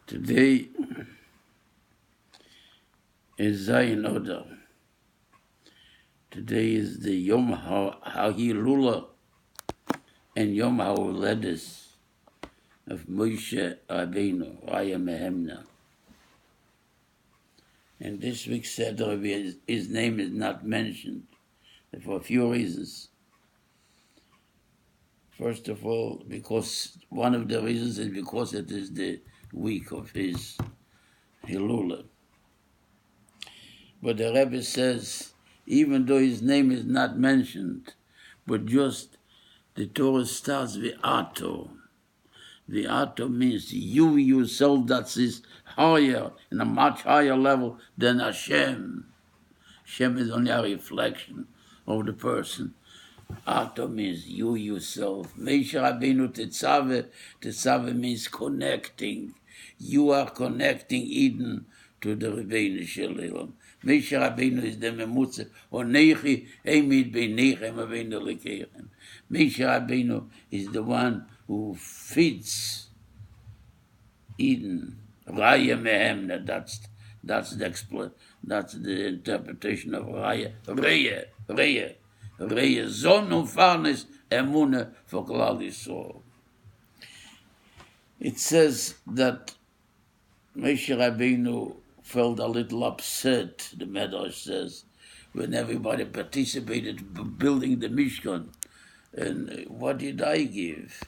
Today is Zayin Odar. Today is the Yom HaHilula and Yom HaUledes of Moshe Rabbeinu, Raya Mehemna. And this week's Seder, his name is not mentioned for a few reasons. First of all, because one of the reasons is because it is the week of his Hilula. But the Rebbe says, even though his name is not mentioned, but just the Torah starts with Ato. The Ato means you yourself, that is higher, in a much higher level than Hashem. Hashem is only a reflection of the person. Ato means you yourself. Moshe Rabbeinu Tetzave means connecting. You are connecting Eden to the Rebbeinu Shalom. Moshe Rabbeinu is the memutze. Onechi emid beinechem aveinu lekeichem. Moshe Rabbeinu is the one who feeds Eden. Raya mehemna. That's the interpretation of Raya. Reya. Zon und Farnes Emune for Klal Yisrael. It says that Moshe Rabbeinu felt a little upset, the Medrash says, when everybody participated building the Mishkan. And what did I give?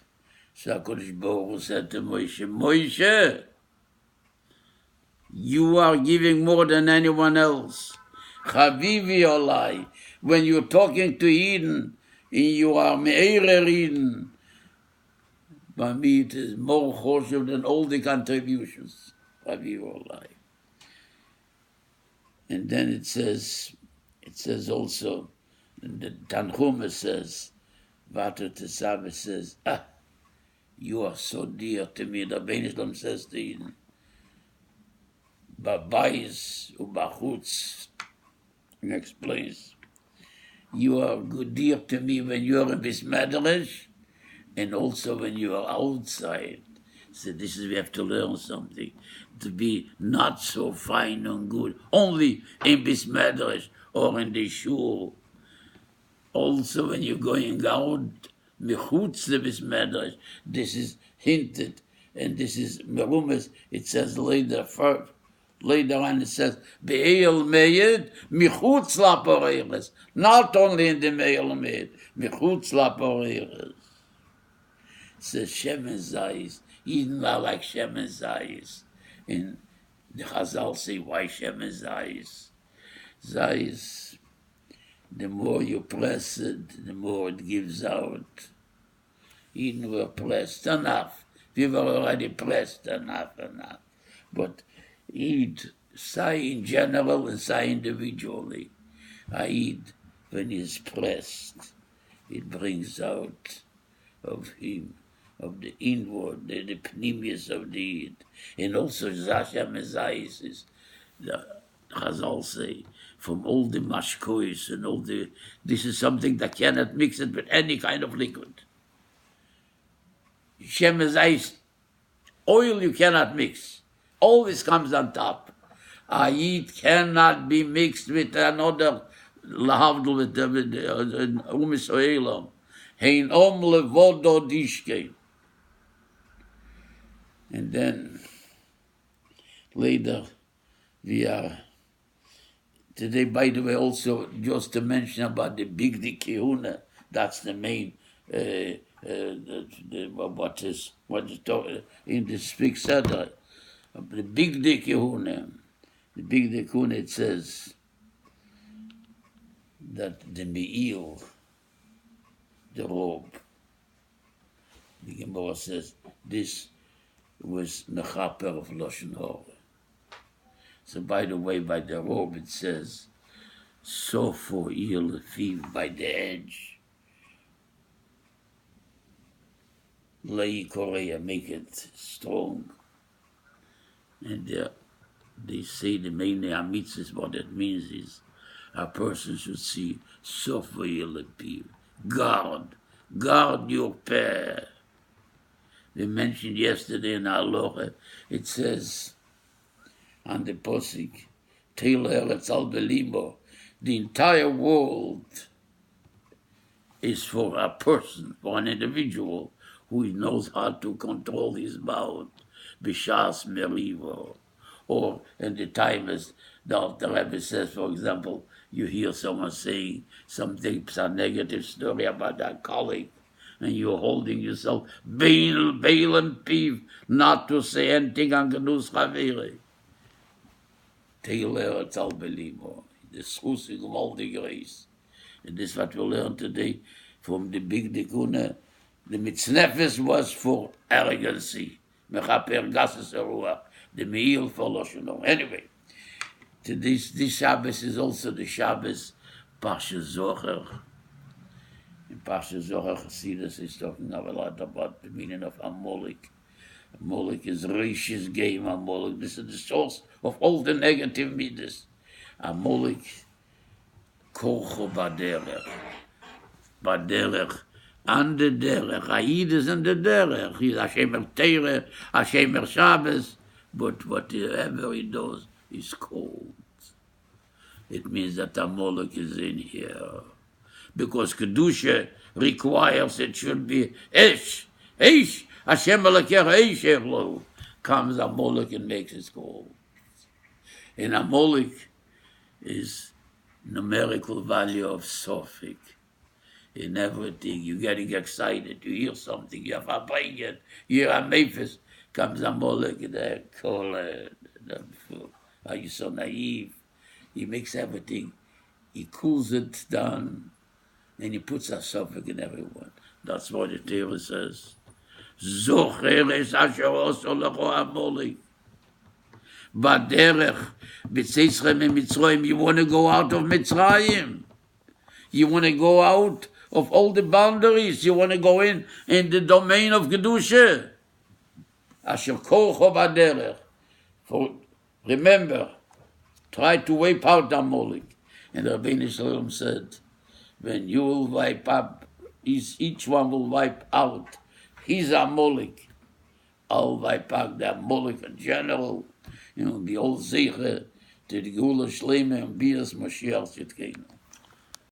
So HaKadosh Baruch Hu said to Moshe, Moshe, you are giving more than anyone else. Chavivi Olai. When you're talking to Eden, you are Me'erer Eden. By me, it is more choshev than all the contributions. Chavivi Olai. And then it says also, the Tanchuma says, Vater Tetzave says, you are so dear to me. The Rebbeinu Shalom says to Eden, Babayis ubachutz, next place. You are good dear to me when you are in this Medrash, and also when you are outside. So this is, we have to learn something, to be not so fine and good, only in this Medrash or in the shul. Also when you're going out, mechutz this Medrash, this is hinted, and this is merumes, it says later on it says, Be'el Meyed, Michutz Laporeres. Not only in the Be'el Meyed, Michutz Laporeres. It says Shemen Zayis. Eden are like Shemen Zayis. And the Chazal say, why Shemen Zayis? Zayis, the more you press it, the more it gives out. Eden were pressed enough. We were already pressed enough. But Eid, say in general and say individually. Eid, when he's pressed, it brings out of him, of the inward, the pneumius of the Eid. And also Zasha Mezayis is, the Chazal say, from all the mashkois and all the, this is something that cannot mix it with any kind of liquid. Shem Mezayis, oil you cannot mix. Always comes on top. Ayid cannot be mixed with another lahavdul with the umis oelam. Hein levodo dishke. And then later we are today. By the way, also just to mention about the big kihuna. That's the main. What is in the speak Seder. The big Kehuna, it says that the Me'il, the robe, the Gemara says this was Mechaper of Lashon Hora. So by the way, by the robe it says, so for Il Fiv by the edge. Lei Korea, make it strong. And they say the main amitzis, what it means is a person should see Sofa Yelapiv. Guard your pair. we mentioned yesterday in our Loche, it says on the Posik, Taylor Etzal Belimo, the entire world is for a person, for an individual who knows how to control his mouth, b'shas merivo, or in the time as the Rebbe says, for example, you hear someone saying something, a negative story about a colleague, and you're holding yourself, bail and piv, not to say anything on Gedus Chavere. Taylor Etzal Belimo, the schusing of all the grace. And this is what we learned today from the big Dikune. The mitznefes was for arrogancy. Mechaper gases ruach. The meal for loshono. Anyway, this Shabbos is also the Shabbos Pashas-Zocher. In Pashas-Zocher, Chassidus is talking a lot about the meaning of Amalek. Amalek is Rish's game. Amalek, this is the source of all the negative midas. Amalek, Korcho Baderech. Baderech. And the derech. Aid is in the derech. He's Hashem Teire, Hashem Shabbos. But whatever he does is cold. It means that Amalek is in here. Because Kedusha requires it should be Esh. Esh. Hashem Elokeh Esh Echlo. Comes Amalek and makes it cold. And Amalek is numerical value of Sophic. In everything, you're getting excited, you hear something, you have a blanket, you hear a maphis, comes a Molech in there, are you so naive? He makes everything, he cools it down, and he puts a suffix in everyone. That's what the Torah says. Zocher es asher oso lecho Amalek. Baderech, b'tzeisrem in Mitzrayim, you want to go out of Mitzrayim. You want to go out of all the boundaries. You want to go in the domain of Kedusha. Asher korcho baderech. Remember, try to wipe out Amalek. And Rabbeinu Shalom said, when you will wipe up, each one will wipe out his Amalek. I'll wipe out the Amalek in general. You know, be all zecher to the Geula Shlema and Bias Mashiach Tzidkenu.